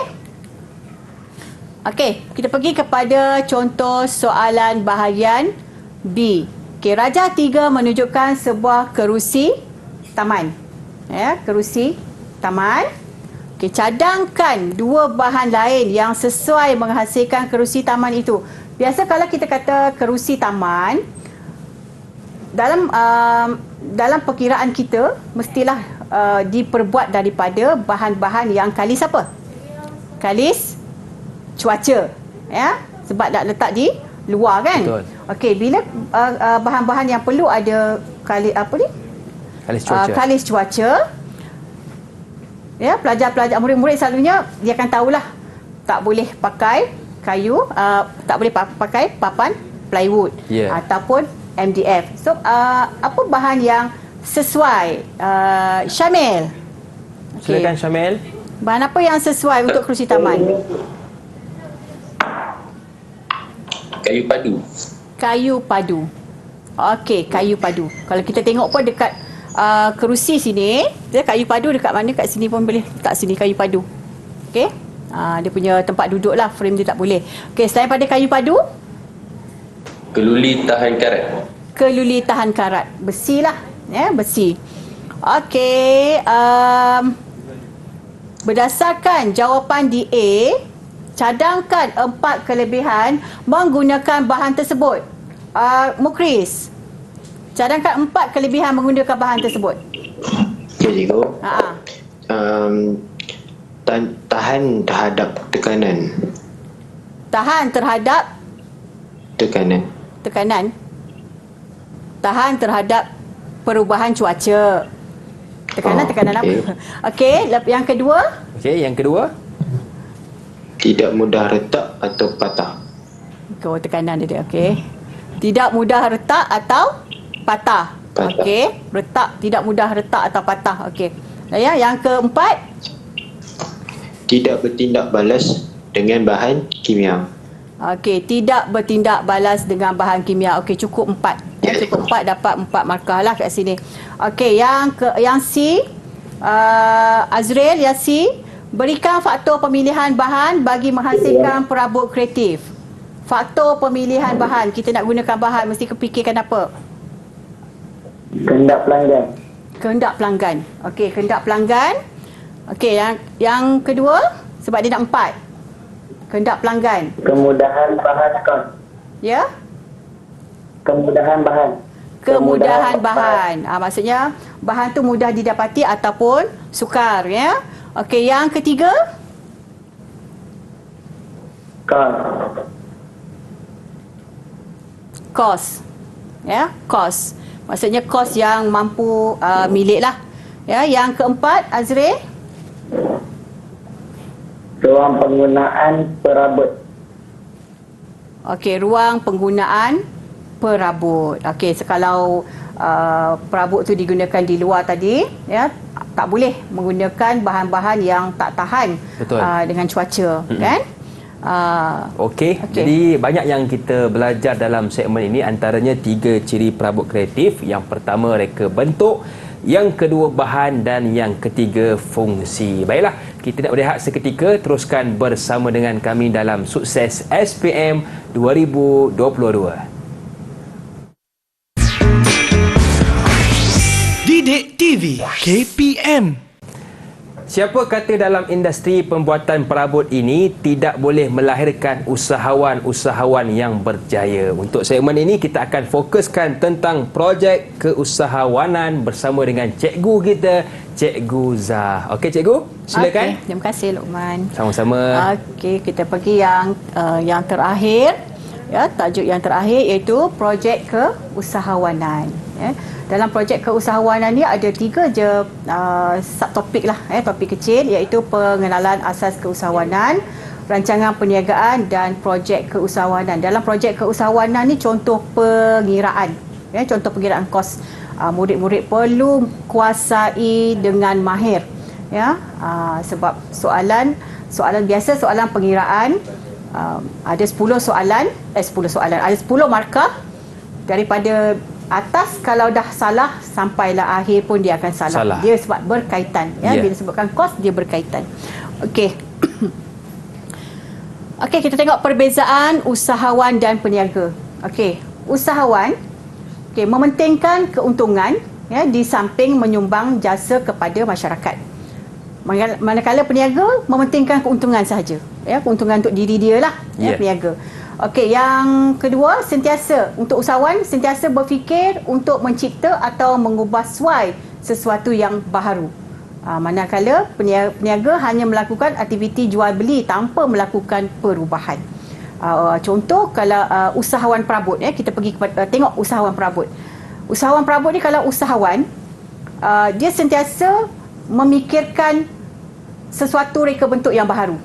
Okey, kita pergi kepada contoh soalan bahagian B. Okey, Rajah 3 menunjukkan sebuah kerusi taman. Ya, kerusi taman. Okey, cadangkan 2 bahan lain yang sesuai menghasilkan kerusi taman itu. Biasa kalau kita kata kerusi taman, dalam perkiraan kita mestilah diperbuat daripada bahan-bahan yang kalis apa? Kalis cuaca, ya, sebab nak letak di luar kan. Betul. Okey, bila bahan-bahan yang perlu ada Kalis cuaca. kalis cuaca, ya, pelajar-pelajar, murid-murid selalunya dia akan tahulah tak boleh pakai kayu, tak boleh pakai papan plywood ataupun MDF. So apa bahan yang sesuai? Syamil. Silakan Syamil. Bahan apa yang sesuai untuk kerusi taman? Kayu padu. Kayu padu. Okey, kayu padu. Kalau kita tengok pun dekat kerusi sini, dia kayu padu dekat mana, kat sini pun boleh letak sini kayu padu. Okey. Dia punya tempat duduk lah, frame dia tak boleh. Okey, selain pada kayu padu, Keluli tahan karat. keluli tahan karat. Besi lah, ya, besi. Okey, berdasarkan jawapan di A, cadangkan 4 kelebihan menggunakan bahan tersebut. Mukris, cadangkan 4 kelebihan menggunakan bahan tersebut. Okey, cikgu. Tahan terhadap tekanan. Tahan terhadap Tekanan. tekanan. Tahan terhadap perubahan cuaca. Tekanan okey. apa? Okey, yang kedua, Okey, yang kedua. Tidak mudah retak atau patah. tekanan dia. Okey. Tidak mudah retak atau patah. Patah. Okey, tidak mudah retak atau patah. Okey. Ya, yang keempat, Tidak bertindak balas dengan bahan kimia. okey, tidak bertindak balas dengan bahan kimia. Okey, cukup 4. Ya, cukup 4, dapat 4 markah lah kat sini. Okey, yang C, Azril, yang C, berikan faktor pemilihan bahan bagi menghasilkan perabot kreatif. Faktor pemilihan bahan, kita nak gunakan bahan mesti fikirkan apa? Kehendak pelanggan. Kehendak pelanggan. Okey, kehendak pelanggan. Okey, yang kedua, sebab dia nak 4. Kehendak pelanggan. Kemudahan bahan kos. Ya? Kemudahan bahan. Kemudahan bahan. Maksudnya bahan tu mudah didapati ataupun sukar, ya. Okey, yang ketiga? Kos. Ya, kos. Maksudnya kos yang mampu milik lah. Ya, yang keempat, Azri? Ruang penggunaan perabot. Okey, ruang penggunaan perabot. Okey, kalau perabot tu digunakan di luar tadi, ya, tak boleh menggunakan bahan-bahan yang tak tahan dengan cuaca, kan? Okey, jadi banyak yang kita belajar dalam segmen ini, antaranya 3 ciri perabot kreatif. Yang pertama, reka bentuk, yang kedua bahan, dan yang ketiga fungsi. Baiklah, kita nak berehat seketika, teruskan bersama dengan kami dalam Sukses SPM 2022. Didik TV KPM. Siapa kata dalam industri pembuatan perabot ini tidak boleh melahirkan usahawan-usahawan yang berjaya. Untuk segmen ini kita akan fokuskan tentang projek keusahawanan bersama dengan cikgu kita, Cikgu Zah. Okey cikgu, silakan. Okey, terima kasih Luqman. Sama-sama. Okey, kita pergi yang terakhir. Ya, tajuk yang terakhir iaitu projek keusahawanan. Ya. Dalam projek keusahawanan ni ada 3 je subtopik lah, topik kecil, iaitu pengenalan asas keusahawanan, rancangan perniagaan dan projek keusahawanan. Dalam projek keusahawanan ni contoh pengiraan, contoh pengiraan kos. Murid-murid perlu kuasai dengan mahir, ya, sebab soalan biasa, soalan pengiraan ada 10 soalan, ada 10 markah. Daripada atas kalau dah salah sampailah akhir pun dia akan salah. Dia sebab berkaitan, ya. Bila sebutkan kos dia berkaitan. Okey. Okey, kita tengok perbezaan usahawan dan peniaga. Okey, usahawan mementingkan keuntungan, ya, di samping menyumbang jasa kepada masyarakat. Manakala peniaga mementingkan keuntungan sahaja, ya, keuntungan untuk diri dia lah, ya, peniaga. Okey, yang kedua, untuk usahawan sentiasa berfikir untuk mencipta atau mengubah suai sesuatu yang baharu. Manakala peniaga hanya melakukan aktiviti jual beli tanpa melakukan perubahan. Contoh kalau usahawan perabot, ya, kita pergi tengok usahawan perabot. Usahawan perabot ni, kalau usahawan dia sentiasa memikirkan sesuatu reka bentuk yang baharu.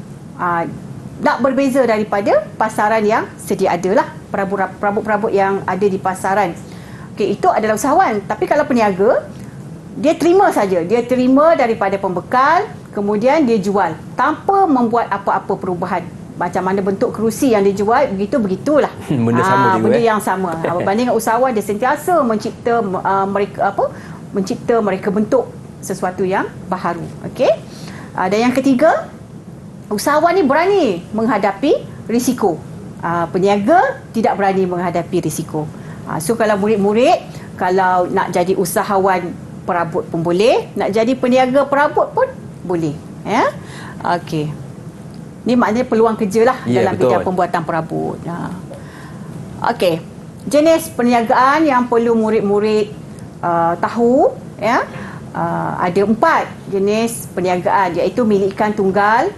Nak berbeza daripada pasaran yang sedia ada lah, perabot-perabot yang ada di pasaran. Okey, itu adalah usahawan. Tapi kalau peniaga, dia terima saja. Dia terima daripada pembekal, kemudian dia jual tanpa membuat apa-apa perubahan. Macam mana bentuk kerusi yang dijual, begitulah. Benda sama juga. Benda yang sama. Berbanding dengan usahawan, dia sentiasa mencipta mereka bentuk sesuatu yang baharu. Okey. Dan yang ketiga, usahawan ni berani menghadapi risiko. Peniaga tidak berani menghadapi risiko. So kalau murid-murid, kalau nak jadi usahawan perabot pun boleh, nak jadi peniaga perabot pun boleh, ya. Okey. Ni maknanya peluang kerja lah, dalam bidang pembuatan perabot. Okey. Jenis perniagaan yang perlu murid-murid tahu, ya. Ada 4 jenis perniagaan, iaitu milikan tunggal,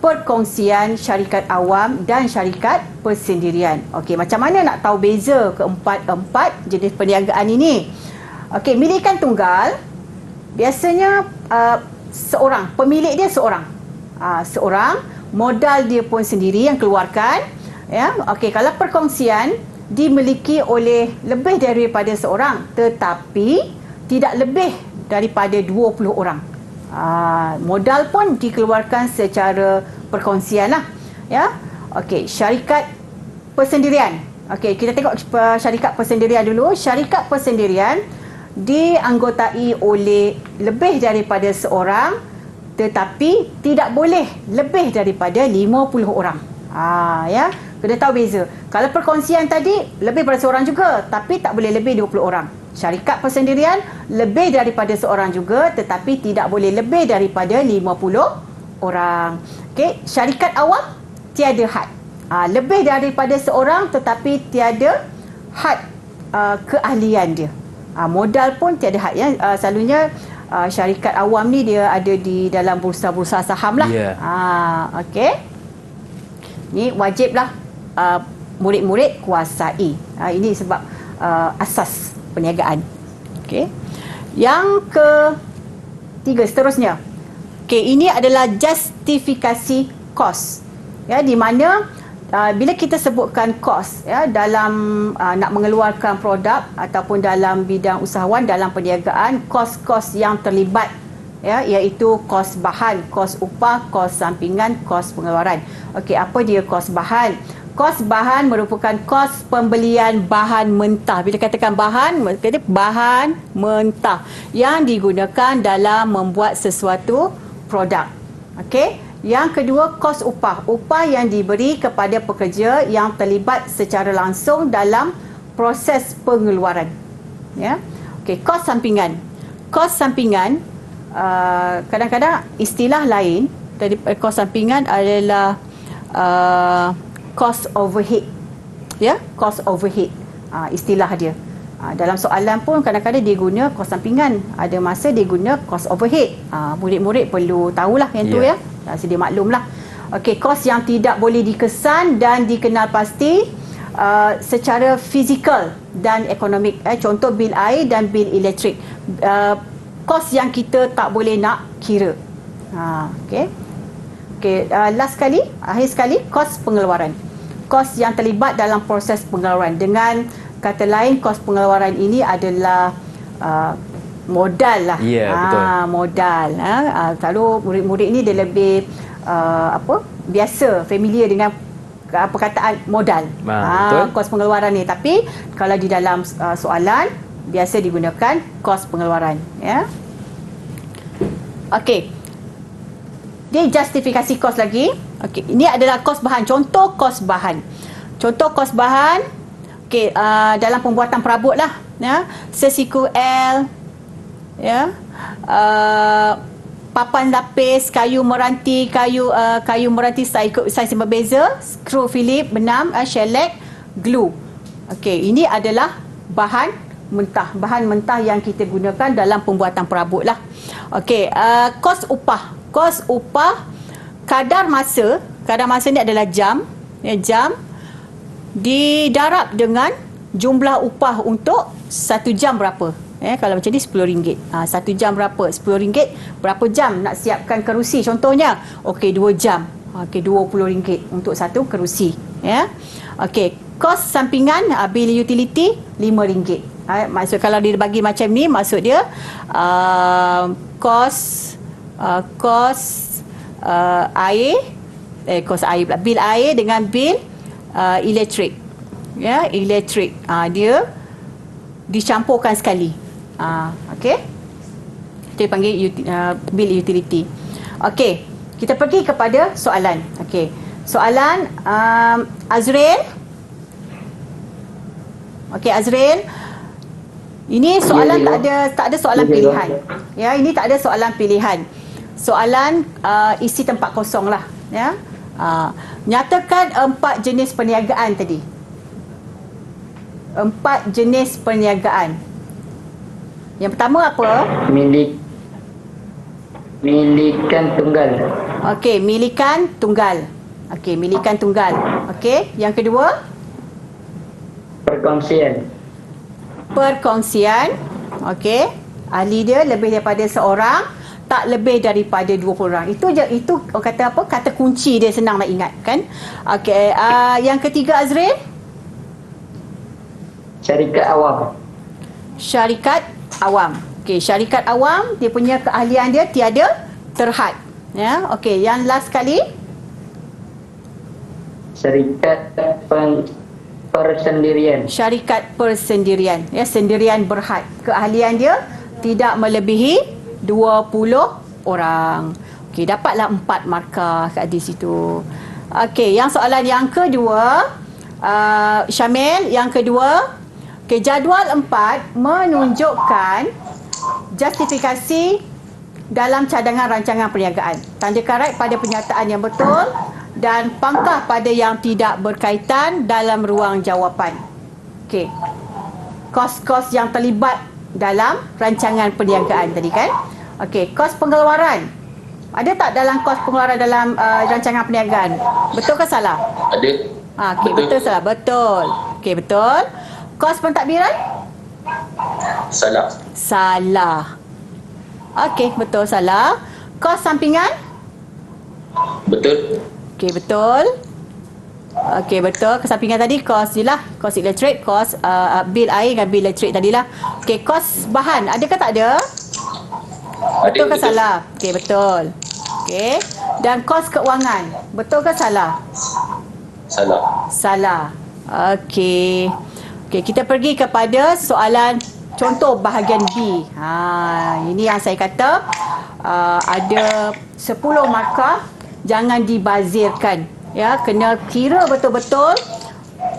perkongsian, syarikat awam dan syarikat persendirian. Okey, macam mana nak tahu beza keempat jenis perniagaan ini? Okey, milikan tunggal biasanya seorang, pemilik dia seorang. Seorang, modal dia pun sendiri yang keluarkan, ya. Okey, kalau perkongsian dimiliki oleh lebih daripada seorang, tetapi tidak lebih daripada 20 orang. Modal pun dikeluarkan secara perkongsian lah, ya. Okey, syarikat persendirian. Okey, kita tengok syarikat persendirian dulu. Syarikat persendirian dianggotai oleh lebih daripada seorang, tetapi tidak boleh lebih daripada 50 orang. Ya, kena tahu beza. Kalau perkongsian tadi lebih daripada seorang juga, tapi tak boleh lebih 20 orang. Syarikat persendirian lebih daripada seorang juga, tetapi tidak boleh lebih daripada 50 orang. Okey, syarikat awam tiada had. Lebih daripada seorang tetapi tiada had keahlian dia. Modal pun tiada had ya. Selalunya syarikat awam ni dia ada di dalam bursa-bursa saham lah. Ya. Okey. Ni wajiblah murid-murid kuasai. Ini sebab asas perniagaan. Okey. Yang ketiga seterusnya. Okey, ini adalah justifikasi kos. Ya, di mana bila kita sebutkan kos ya dalam nak mengeluarkan produk ataupun dalam bidang usahawan dalam perniagaan, kos-kos yang terlibat ya iaitu kos bahan, kos upah, kos sampingan, kos pengeluaran. Okey, apa dia kos bahan? Kos bahan merupakan kos pembelian bahan mentah. Bila katakan bahan, kata bahan mentah yang digunakan dalam membuat sesuatu produk. Okey. Yang kedua, kos upah. Upah yang diberi kepada pekerja yang terlibat secara langsung dalam proses pengeluaran. Ya. Okey, kos sampingan. Kos sampingan kadang-kadang istilah lain dari kos sampingan adalah cost overhead. Ya, cost overhead. Istilah dia. Dalam soalan pun kadang-kadang dia guna kos sampingan. Ada masa dia guna kos overhead. Murid-murid perlu tahulah yang tu ya. Sedia maklumlah. Okey, kos yang tidak boleh dikesan dan dikenal pasti secara fizikal dan ekonomik. Contoh bil air dan bil elektrik. Kos yang kita tak boleh nak kira. Okey. Okey, last sekali, akhir sekali, kos pengeluaran. Kos yang terlibat dalam proses pengeluaran. Dengan kata lain, kos pengeluaran ini adalah modal lah. Ya, betul. Modal. Selalu murid-murid ni dia lebih biasa, familiar dengan perkataan modal. Betul. Kos pengeluaran ni. Tapi kalau di dalam soalan biasa digunakan kos pengeluaran. Ya. Okey. Dia justifikasi kos lagi. Okey, ini adalah kos bahan. Contoh kos bahan. Contoh kos bahan. Okey, dalam pembuatan perabot lah. Ya, sesiku L. Ya, papan lapis, kayu meranti, kayu meranti saiz yang berbeza, skru Philip, benam, shellac, glue. Okey, ini adalah bahan mentah yang kita gunakan dalam pembuatan perabot lah. Okey, kos upah. Kos upah kadar masa ni adalah jam, ya, jam didarab dengan jumlah upah untuk 1 jam berapa. Kalau macam ni RM10. 1 jam berapa? RM10. Berapa jam nak siapkan kerusi contohnya? Okey, 2 jam. Okey, RM20 untuk satu kerusi. Ya. Okey, kos sampingan bil utility RM5. Maksud kalau dia bagi macam ni, maksud dia kos air, kos air pula, bil air dengan bil elektrik. Ya, elektrik. Dia dicampurkan sekali. Okey. Kita panggil bil utility. Okey, kita pergi kepada soalan. Okey. Soalan Azril. Okey, Azril. Ini soalan tak ada soalan pilihan. Ya, ini tak ada soalan pilihan. Soalan isi tempat kosong lah. Ya. Nyatakan 4 jenis perniagaan tadi. 4 jenis perniagaan. Yang pertama apa? Milikan tunggal. Okey, milikan tunggal. Okey, milikan tunggal. Okey, yang kedua? Perkongsian. Perkongsian. Okey, ahli dia lebih daripada seorang, tak lebih daripada 20 orang. Itu je, itu kata apa? Kata kunci dia, senang nak ingat kan? Okey, yang ketiga Azril? Syarikat awam. Syarikat awam. Okey, syarikat awam dia punya keahlian dia tiada terhad. Ya, okey, yang last sekali Syarikat persendirian. syarikat persendirian. Ya, sendirian berhad. Keahlian dia tidak melebihi 20 orang. Okey, dapatlah 4 markah kat di situ. Okey, yang soalan yang kedua, Syamil, yang kedua. Okey, jadual 4 menunjukkan justifikasi dalam cadangan rancangan perniagaan. Tanda karat pada pernyataan yang betul dan pangkah pada yang tidak berkaitan dalam ruang jawapan. Okey. Kos-kos yang terlibat dalam rancangan perniagaan tadi kan. Okey, kos pengeluaran. Ada tak dalam kos pengeluaran dalam rancangan perniagaan? Betul ke salah? Ada. Okey, betul salah? Betul. Okey, betul. Kos pentadbiran? Salah. Salah. Okey, betul salah. Kos sampingan? Betul. Okey, betul. Okey, betul. Kesampingan tadi kos je lah. Kos elektrik, kos bil air dengan bil elektrik tadilah. Okey, kos bahan. Adakah tak ada? Betul ke salah? Okey, betul. Okey. Dan kos keuangan. Betul ke salah? Salah. Salah. Okey. Okey, kita pergi kepada soalan contoh bahagian B. Ini yang saya kata ada 10 markah, jangan dibazirkan. Ya, kena kira betul-betul,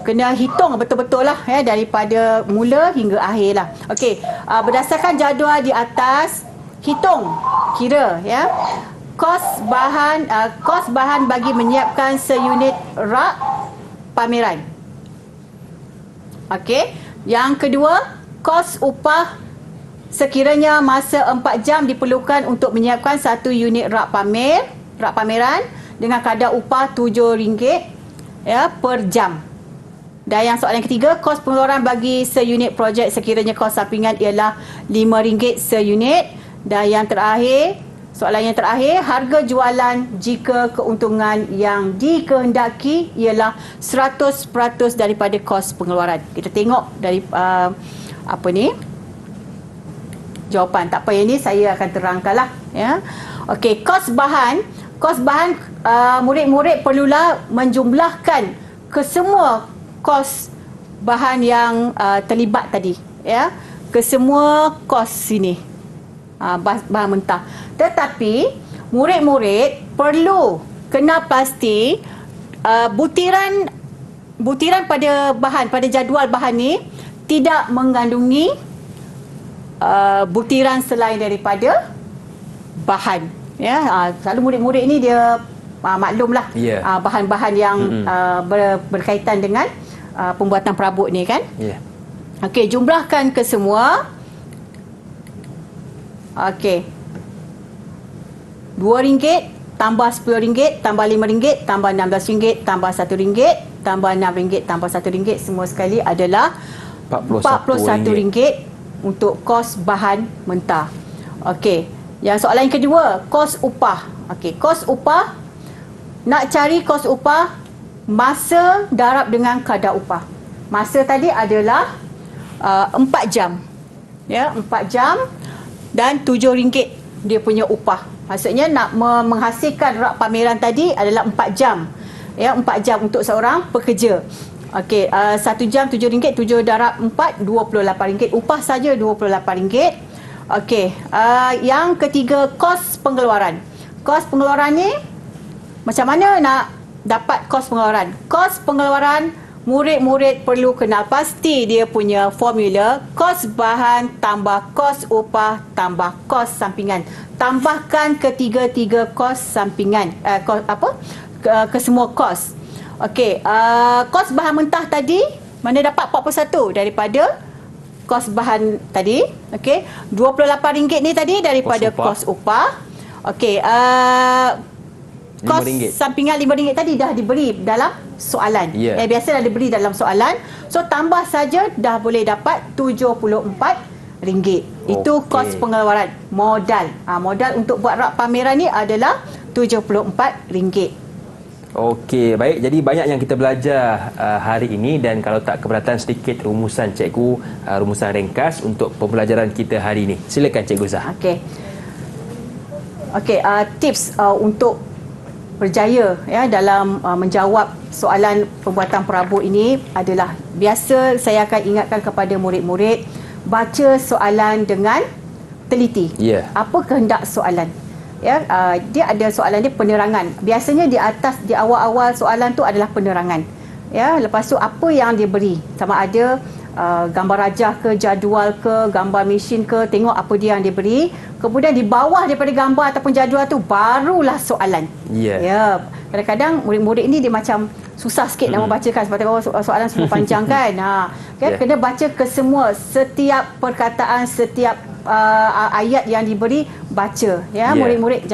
kena hitung betul-betul lah ya, daripada mula hingga akhir lah. Okey, berdasarkan jadual di atas, hitung, kira ya. Kos bahan bagi menyiapkan seunit rak pameran. Okey, yang kedua, kos upah sekiranya masa 4 jam diperlukan untuk menyiapkan satu unit rak pameran dengan kadar upah RM7 ya per jam. Dan yang soalan ketiga, kos pengeluaran bagi seunit projek sekiranya kos sampingan ialah RM5 seunit. Dan yang terakhir, soalan yang terakhir, harga jualan jika keuntungan yang dikehendaki ialah 100% daripada kos pengeluaran. Kita tengok dari jawapan. Tak payah ni saya akan terangkanlah ya. Okey, kos bahan murid-murid perlulah menjumlahkan kesemua kos bahan yang terlibat tadi ya, kesemua kos sini bahan mentah. Tetapi murid-murid perlu kena pasti butiran pada jadual bahan ni tidak mengandungi butiran selain daripada bahan ya. Selalu murid-murid ni dia maklumlah bahan-bahan yang berkaitan dengan pembuatan perabot ni kan. Okey, jumlahkan ke semua. Okey, RM2 tambah RM10 tambah RM5 tambah RM16 tambah RM1 tambah RM6 tambah RM1 semua sekali adalah RM41 untuk kos bahan mentah. Okey, yang soalan yang kedua, kos upah. Okey, kos upah, nak cari kos upah masa darab dengan kadar upah. Masa tadi adalah 4 jam. Ya, 4 jam dan RM7 dia punya upah. Maksudnya nak menghasilkan rak pameran tadi adalah 4 jam. Ya, 4 jam untuk seorang pekerja. Okey, 1 jam RM7, 7 darab 4, RM28. Upah saja RM28. Okey, yang ketiga, kos pengeluaran. Kos pengeluaran ni macam mana nak dapat kos pengeluaran? Kos pengeluaran murid-murid perlu kenal pasti dia punya formula kos bahan tambah kos upah tambah kos sampingan. Tambahkan ketiga-tiga kos sampingan, ke semua kos. Okey, kos bahan mentah tadi mana dapat 41 daripada kos bahan tadi. Okey, RM28 ni tadi daripada kos upah. Okey, kos sampingan RM5 tadi dah diberi dalam soalan. Biasa dah diberi dalam soalan. So tambah saja dah boleh dapat RM74. Itu kos pengeluaran modal. Modal untuk buat rak pameran ni adalah RM74. Okey, baik. Jadi banyak yang kita belajar hari ini, dan kalau tak keberatan sedikit rumusan cikgu, rumusan ringkas untuk pembelajaran kita hari ini. Silakan Cikgu Zah. Okey, tips untuk berjaya ya dalam menjawab soalan pembuatan perabot ini adalah, biasa saya akan ingatkan kepada murid-murid, baca soalan dengan teliti. Apa kehendak soalan? Ya, dia ada soalan dia penerangan. Biasanya di awal-awal soalan tu adalah penerangan. Ya, lepas tu apa yang dia beri, sama ada gambar rajah ke, jadual ke, gambar mesin ke, tengok apa dia yang dia beri. Kemudian di bawah daripada gambar ataupun jadual tu barulah soalan. Ya, kadang-kadang murid-murid ini dia macam susah sikit nak membacakan sebab soalan semua panjang kan. Kena baca ke semua, setiap perkataan, setiap ayat yang diberi baca murid-murid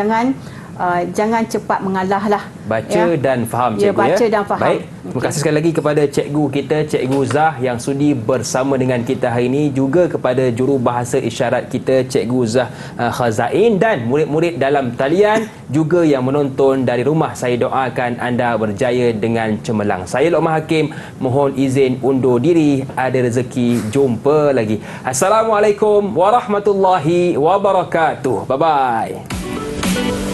jangan cepat mengalah lah. Baca dan faham cikgu baca dan faham. Baik, terima kasih sekali lagi kepada cikgu kita, Cikgu Zah yang sudi bersama dengan kita hari ini, juga kepada jurubahasa isyarat kita Cikgu Zah Khazain, dan murid-murid dalam talian juga yang menonton dari rumah. Saya doakan anda berjaya dengan cemerlang. Saya Luqman Hakim mohon izin undur diri, ada rezeki jumpa lagi. Assalamualaikum warahmatullahi wabarakatuh. Bye bye.